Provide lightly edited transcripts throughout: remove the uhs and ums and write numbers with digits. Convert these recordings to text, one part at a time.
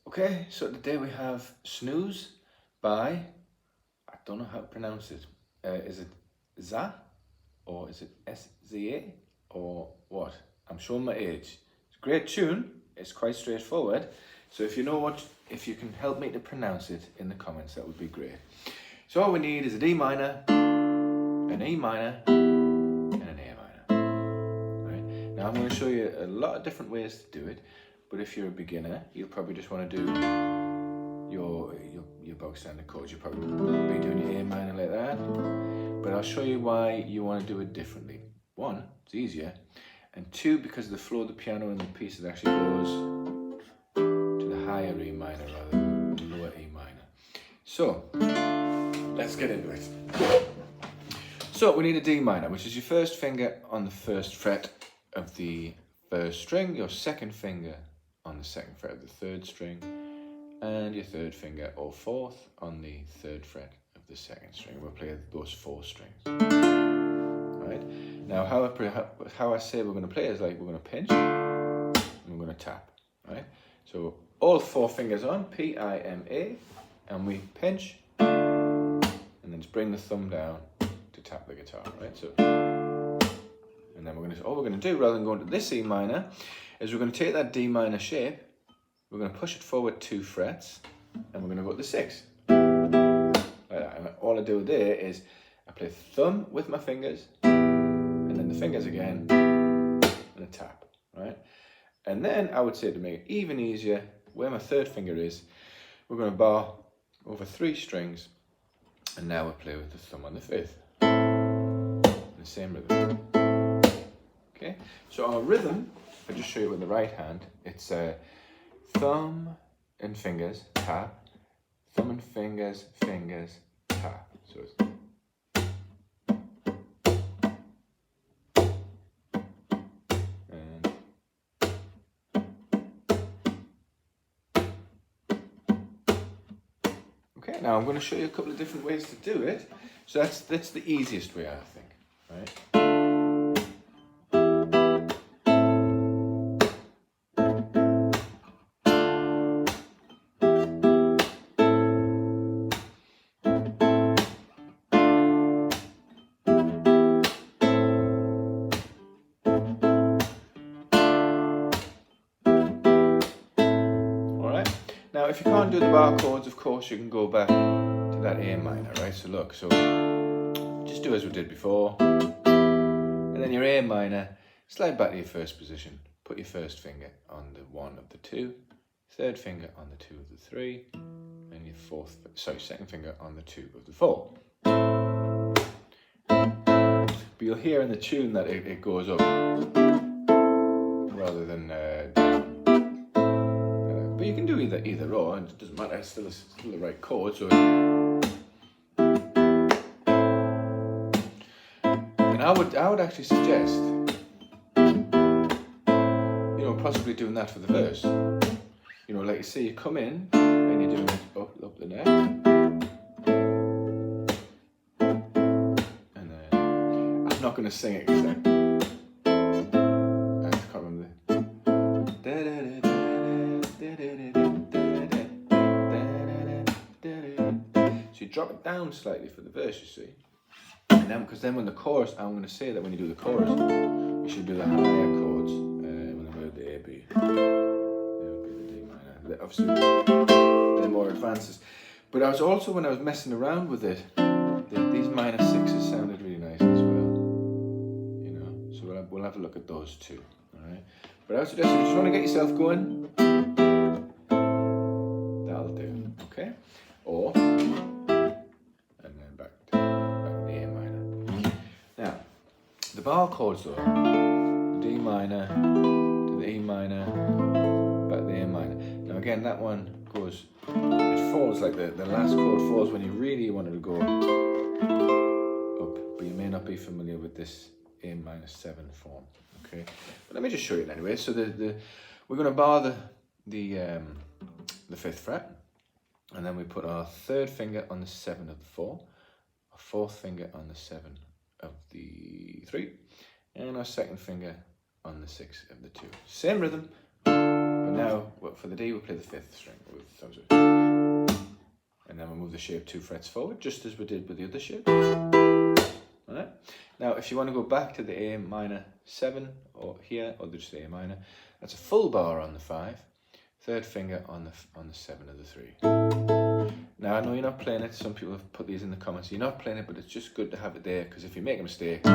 Okay, so today we have Snooze by, I don't know how to pronounce it. Is it SZA or is it SZA or what? I'm showing my age. It's a great tune. It's quite straightforward. So if you can help me to pronounce it in the comments, that would be great. So all we need is a D minor, an E minor, and an A minor. Right? Now I'm going to show you a lot of different ways to do it. But if you're a beginner, you'll probably just want to do your bog standard chords. You'll probably be doing your A minor like that. But I'll show you why you want to do it differently. One, it's easier. And two, because the flow of the piano in the piece, it actually goes to the higher E minor rather than the lower E minor. So, let's get into it. So, we need a D minor, which is your first finger on the first fret of the first string, your second finger on the second fret of the third string, and your third finger or fourth on the third fret of the second string. We'll play those four strings. Right? Now, how I say we're going to play is like we're going to pinch and we're going to tap. Right? So all four fingers on, P-I-M-A, and we pinch and then just bring the thumb down to tap the guitar. Right? So. And then all we're going to do, rather than going to this E minor, is we're going to take that D minor shape, we're going to push it forward 2 frets, and we're going to go to the 6. Like that. And all I do there is I play thumb with my fingers, and then the fingers again, and a tap, right? And then I would say, to make it even easier, where my third finger is, we're going to bar over 3 strings, and now we'll play with the thumb on the 5th. In the same rhythm. Okay, so our rhythm, I'll just show you with the right hand, it's thumb and fingers, tap, thumb and fingers, fingers, tap. So it's... And... Okay, now I'm going to show you a couple of different ways to do it. So that's the easiest way, I think, right? Now, if you can't do the bar chords, of course, you can go back to that A minor, right? So look, so just do as we did before. And then your A minor, slide back to your first position. Put your first finger on the 1 of the 2, third finger on the 2 of the 3, and your second finger on the 2 of the 4. But you'll hear in the tune that it goes up rather than down. But you can do either or, and it doesn't matter, it's still the right chord. So, and I would actually suggest, possibly doing that for the verse. Like you say, you come in and you're doing it up the neck, and then I'm not going to sing it because I can't remember. So you drop it down slightly for the verse, you see. And then, because then when the chorus, I'm going to say that when you do the chorus, you should do the higher chords. When I go to the A, B, it would be the D minor. Obviously, they're more advances. But I was also, when I was messing around with it, these minor 6s sounded really nice as well. So we'll have a look at those too. All right. But I would suggest if you just want to get yourself going, that'll do. Okay. Or and then back to the A minor. Now, the bar chords though, the D minor to the E minor, back to the A minor. Now again, that one goes, it falls like the last chord falls when you really wanted to go up, but you may not be familiar with this A minor 7 form. Okay, but let me just show you it anyway. So we're going to bar the 5th fret. And then we put our third finger on the 7 of the 4, our fourth finger on the 7 of the 3, and our second finger on the 6 of the 2. Same rhythm, but now for the D we'll play the 5th string with thumbs up. And then we'll move the shape 2 frets forward, just as we did with the other shape. Alright. Now if you want to go back to the A minor 7 or here, or just the A minor, that's a full bar on the 5, 3rd finger on the 7 of the 3. Now I know you're not playing it, some people have put these in the comments, you're not playing it, but it's just good to have it there, because if you make a mistake, it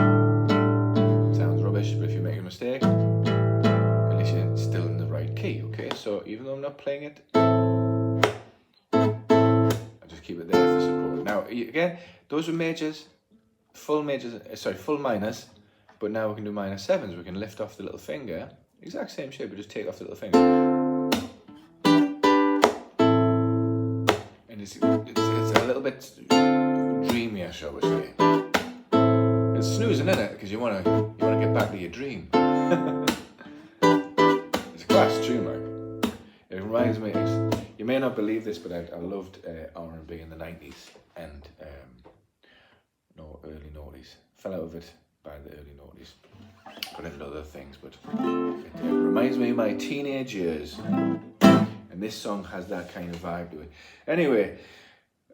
sounds rubbish, but if you make a mistake, at least you're still in the right key, okay? So even though I'm not playing it, I'll just keep it there for support. Now again, those are majors, full minors, but now we can do minor 7s, we can lift off the little finger, exact same shape, but just take off the little finger. It's a little bit dreamier, shall we say. It's snoozing, isn't it? Because you want to get back to your dream. It's a class tune, like. It reminds me. You may not believe this, but I loved R&B in the 90s and early noughties. Fell out of it by the early noughties. Got into other things, but it reminds me of my teenage years. And this song has that kind of vibe to it. Anyway,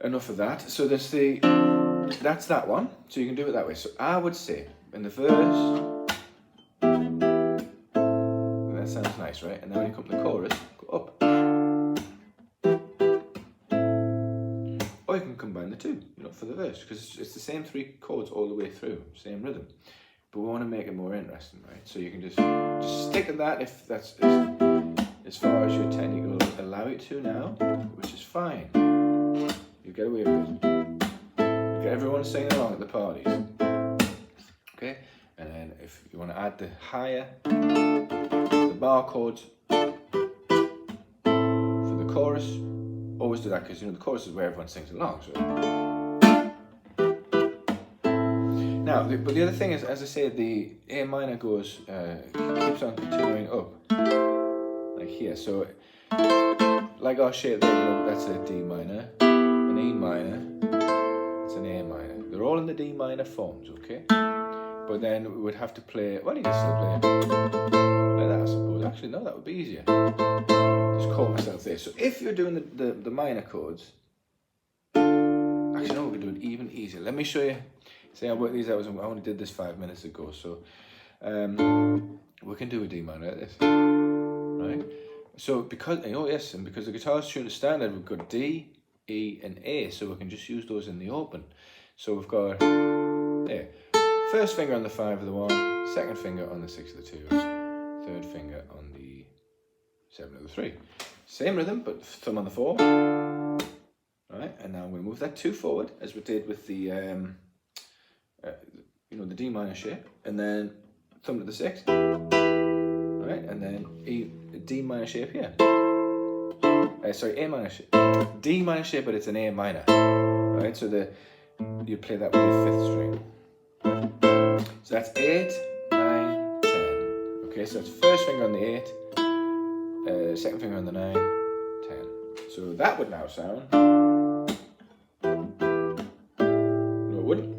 enough of that. So that's that one. So you can do it that way. So I would say in the verse, that sounds nice, right? And then when you come to the chorus, go up. Or you can combine the two, for the verse, because it's the same 3 chords all the way through, same rhythm. But we want to make it more interesting, right? So you can just stick at that if that's as far as your technique will allow you to now, which is fine. You get away with it. You get everyone singing along at the parties. Okay? And then if you want to add the higher, the bar chords for the chorus, always do that, because the chorus is where everyone sings along. So. Now, but the other thing is, as I said, the A minor keeps on continuing up. Like here, so like our shape there, that's a D minor, an E minor, it's an A minor. They're all in the D minor forms, okay? But then we would have to play, well, you can still play like that, I suppose. Actually, no, that would be easier. Just caught myself there. So if you're doing the minor chords, actually, no, we can do it even easier. Let me show you. See, I worked these out, I only did this 5 minutes ago, so we can do a D minor like this. Right? So because and because the guitar's tuned to standard, we've got D, E, and A, so we can just use those in the open. So we've got there, 1st finger on the 5 of the 1, 2nd finger on the 6 of the 2, 3rd finger on the 7 of the 3. Same rhythm, but thumb on the 4. Right, and now we'll move that 2 forward as we did with the the D minor shape, and then thumb to the 6. Right, and then D minor shape here. A minor shape. D minor shape, but it's an A minor. Right, so you play that with the 5th string. So that's 8, 9, 10. Okay, so that's 1st finger on the 8, 2nd finger on the 9, 10. So that would now sound. No, it wouldn't.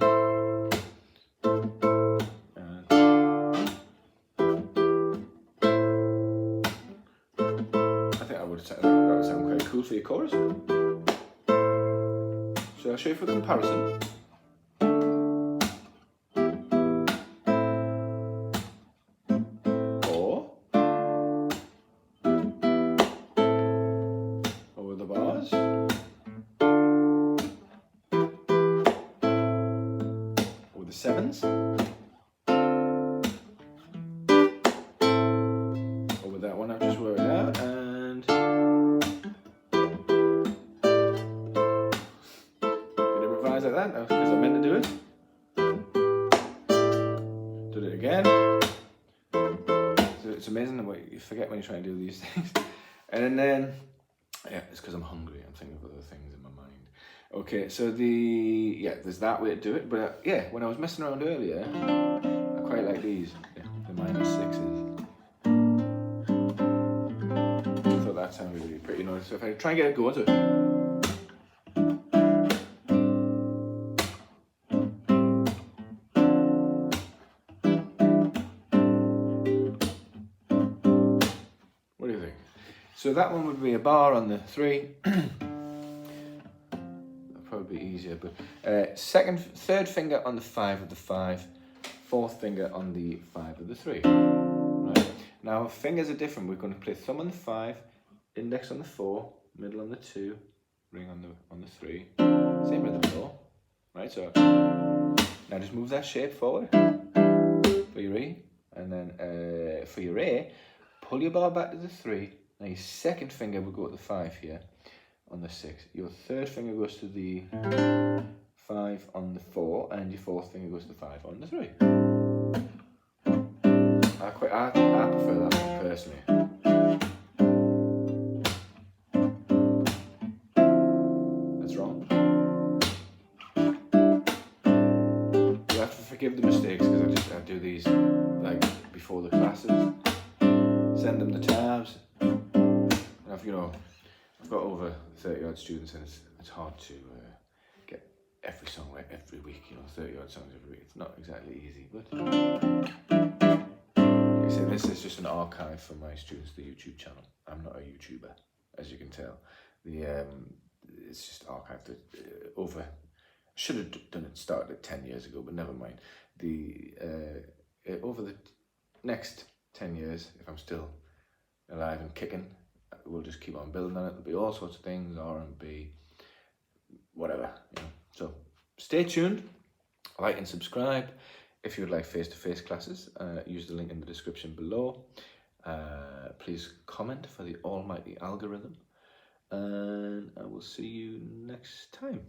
That would sound quite cool for your chorus. So I'll show you for comparison. Or over the bars. Or the 7s. Or with that one I've just worked out. Like that because I meant to do it. Did it again. So it's amazing what you forget when you try and do these things. And then, yeah, it's because I'm hungry. I'm thinking of other things in my mind. Okay, so there's that way to do it. But when I was messing around earlier, I quite like these, the minor 6s. I thought that sounded really pretty nice. So if I try and get it going, so. So that one would be a bar on the 3. That'd probably be easier, but third finger on the 5 of the 5, fourth finger on the 5 of the 3. Right. Now fingers are different. We're going to play thumb on the 5, index on the 4, middle on the 2, ring on the 3. Same rhythm though. Right, so now just move that shape forward for your E, and then for your A, pull your bar back to the 3. Now your second finger will go to the 5 here on the 6. Your third finger goes to the 5 on the 4, and your fourth finger goes to the 5 on the 3. I prefer that one personally. That's wrong. You have to forgive the mistakes, because I do these like before the classes, send them the tabs, and I've got over 30 odd students, and it's hard to get every song right every week. 30 odd songs every week. It's not exactly easy, but like I say, this is just an archive for my students, the YouTube channel. I'm not a YouTuber, as you can tell. It's just archived over. Should have done it, started it 10 years ago, but never mind. Over the next 10 years, if I'm still alive and kicking, we'll just keep on building on it. There'll be all sorts of things, R&B, whatever. So stay tuned, like and subscribe. If you would like face-to-face classes, use the link in the description below. Please comment for the almighty algorithm, and I will see you next time.